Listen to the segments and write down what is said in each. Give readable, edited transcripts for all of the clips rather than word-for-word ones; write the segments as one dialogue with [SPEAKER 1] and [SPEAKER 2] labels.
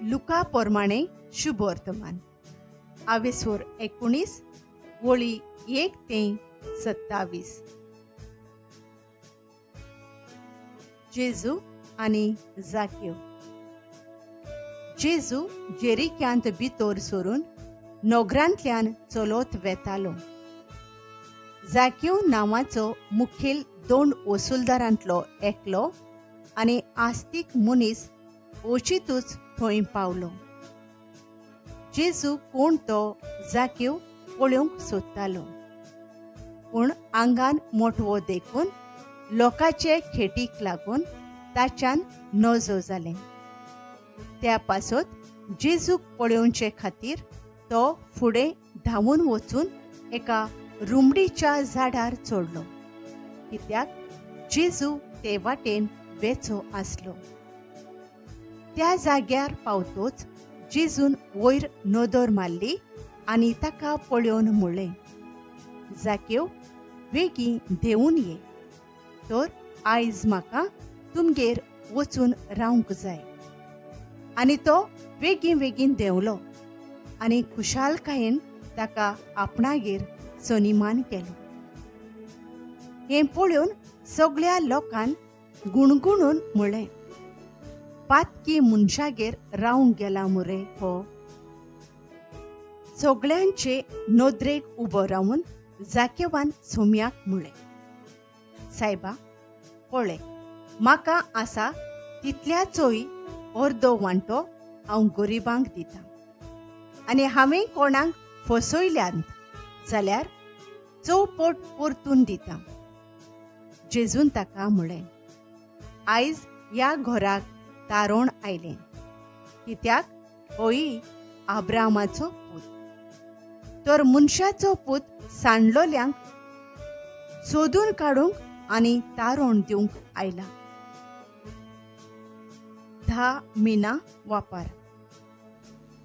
[SPEAKER 1] Luca प्रमाणे शुभ वर्तमान आवेसोर 19 वळी 1 ते 27. जेजू आणि जाकेव. जेजू जेरिक्यांत भितर सरून नोगरांतल्यान चलत वेतालो. जाकेव नांवाचो मुखेल 2 वसूलदारांतलो एकलो आनी आस्तीक मनीस ओचितूच थंय पावलो. जेजू कोण तो जाकेव पळोवंक सोदतालो, पूण आंगान मोठवो देखून लोकांचे खेटीक लागून ताच्यान नजो जालें. त्या पासत जेजूक पळोवचे खातीर तो फुडें धांवून वचून एका रुमडीच्या झाडार चडलो, कित्याक जेजू ते वाटेन वेचो आसलो. त्या जाग्यार पावतोच जेजून वयर नदर मारली आनी ताका पळोवन म्हणलें, जाकेव, बेगीन देंवून ये, तर आयज म्हाका तुमगेर वचून रावंक जाय. आनी तो बेगीन देंवलो आनी खुशालकायेन ताका आपणागेर सनिमान केलो. हें पळोवन सगळ्या लोकांन गुणगुणून म्हणलें, पातकी मनशागेर रावंक गेला मुरे हो. सगळ्यांचे नदरेक उबो रावन जाकेवान सोम्याक म्हणलें, सायबा, पळय, म्हाका आसा तितल्याचोय अर्दो वांटो हांव गरिबांक दितां, आनी हांवें कोणाक फसयल्यांत जाल्यार चौपट परतून दितां. जेजून ताका म्हणलें, आयज ह्या घराक तारण आयलें, कित्याक होय आब्रामाचो पूत. तर मनशाचो पूत सांडलोल्यांक सोदून काडूंक आनी तारण दिवंक आयला. 10 मिना वापर.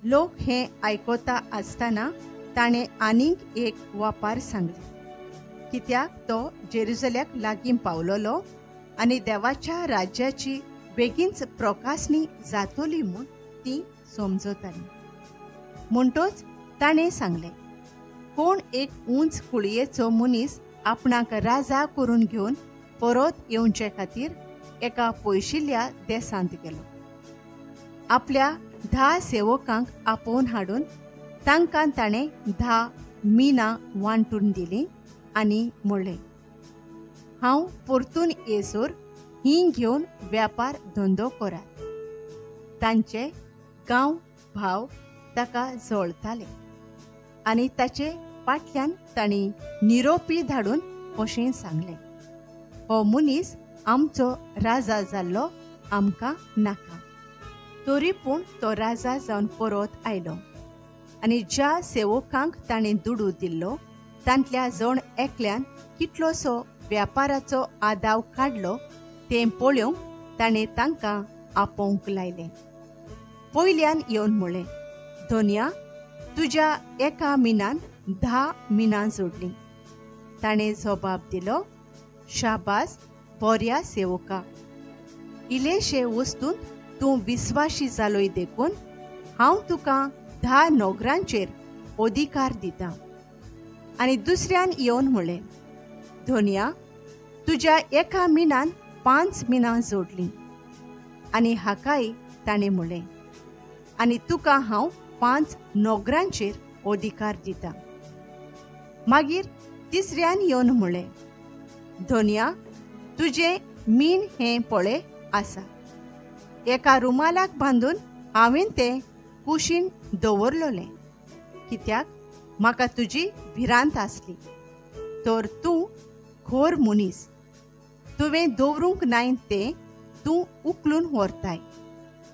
[SPEAKER 1] लोक हें आयकोता आसतना ताणें आनीक एक वापर सांगले, कित्याक तो जेरुसलेमाक लागीं पावलोलो आनी देवाच्या राज्याची बेगीनच प्रकाशनी जातली म्हूण ती समजताली. म्हणटच ताणें सांगलें, कोण एक उंच कुळयेचो मनीस आपणाक राजा करून घेवन परत येवचे खातीर एका पयशिल्ल्या देसांत गेलो. आपल्या 10 सेवकांक आपोवन हाडून तांकां ताणें 10 मिना वांटून दिलीं आनी म्हणलें, हांव परतून येसोर ही घेवन व्यापार धंदो करात. तांचे गांव भाव ताका जळताले आनी ताचे फाटल्यान तांणी निरोपी धाडून अशें सांगलें, हो मनीस आमचो राजा जाल्लो आमकां नाका. तरी पूण तो राजा जावन परत आयलो आनी ज्या सेवकांक ताणें दुडू दिल्लो तांतल्या जण एकल्यान कितलोसो व्यापाराचो आदाव काडलो तें पळोवंक ताणें तांकां आपोवंक लायलें. पयल्यान येवन म्हणलें, धोनया, तुज्या एका मिनान 10 मिना जोडलीं. ताणें जबाब दिलो, शाबास बऱ्या सेवका, इल्लेशे वस्तूंत तूं विस्वाशी जालोय देखून हांव तुका 10 नोगरांचेर अधिकार दितां. आनी दुसऱ्यान येवन म्हणलें, धोनया, तुज्या एका मिनान 5 मिना जोडलीं. आनी हाकाय ताणें म्हणलें, आनी तुका हांव 5 नोगरांचेर अधिकार दितां. मागीर तिसऱ्यान येवन म्हणलें, धोनया, तुजें मीन हें पळय आसा. एका रुमालाक बांदून हांवें तें कुशीन दवरलोलें, कित्याक म्हाका तुजी भिरांत आसली. तर तूं खोर मनीस, तुवें दवरूंक नाय तें तूं उखलून व्हरताय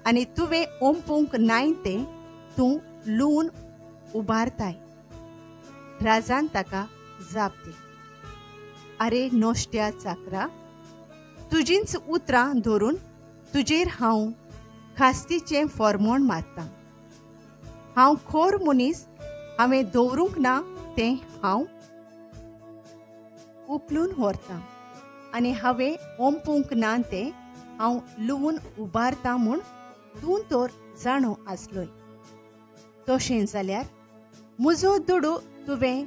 [SPEAKER 1] आनी तुवें ओंपूंक नाय तें तूं लुवून उबारताय. राजान ताका जाप दिली, आरे नोश्ट्या चाकरा, तुजींच उतरां धरून तुजेर हांव खास्तीचें फर्मोण मारतां. हांव खोर मनीस, हांवें दवरूंक ना तें हांव उखलून व्हरतां आनी हांवें ओंपूंक ना तें हांव लुवून उबारतां म्हूण तूं तर जाणो आसलोय. तशें जाल्यार म्हजो दुडू तुवें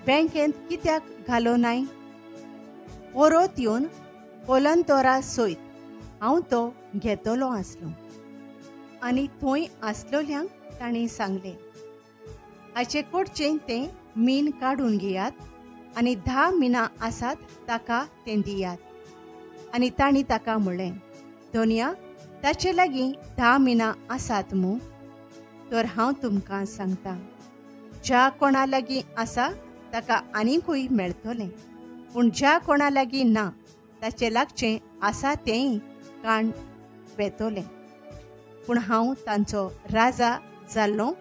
[SPEAKER 1] बँकेंत कित्याक घालो नाय? परत येवन कोलंतोरा सयत हांव तो घेतलो आसलो. आनी थंय आसलोल्यांक ताणें सांगलें, हाचे कडचें तें मीन काडून घेयात आनी 10 मिनां आसात ताका तें दियात. आनी तांणी ताका म्हणलें, धोनिया, ताचे लागीं 10 मिनां आसात मूं? तर हांव तुमकां सांगतां, ज्या कोणा लागीं आसा ताका आनीकूय मेळटलें, पूण ज्या कोणा लागीं ना ताचे लागचें आसा तेंय काण वेतोलें. पूण हांव तांचो राजा जाल्लों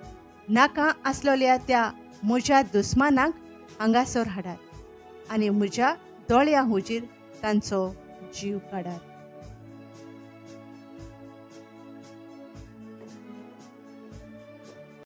[SPEAKER 1] नाका आसलोल्या त्या म्हज्या दुस्मानाक हांगासर हाडात आनी म्हज्या दोळ्या हुजीर तांचो जीव काडात.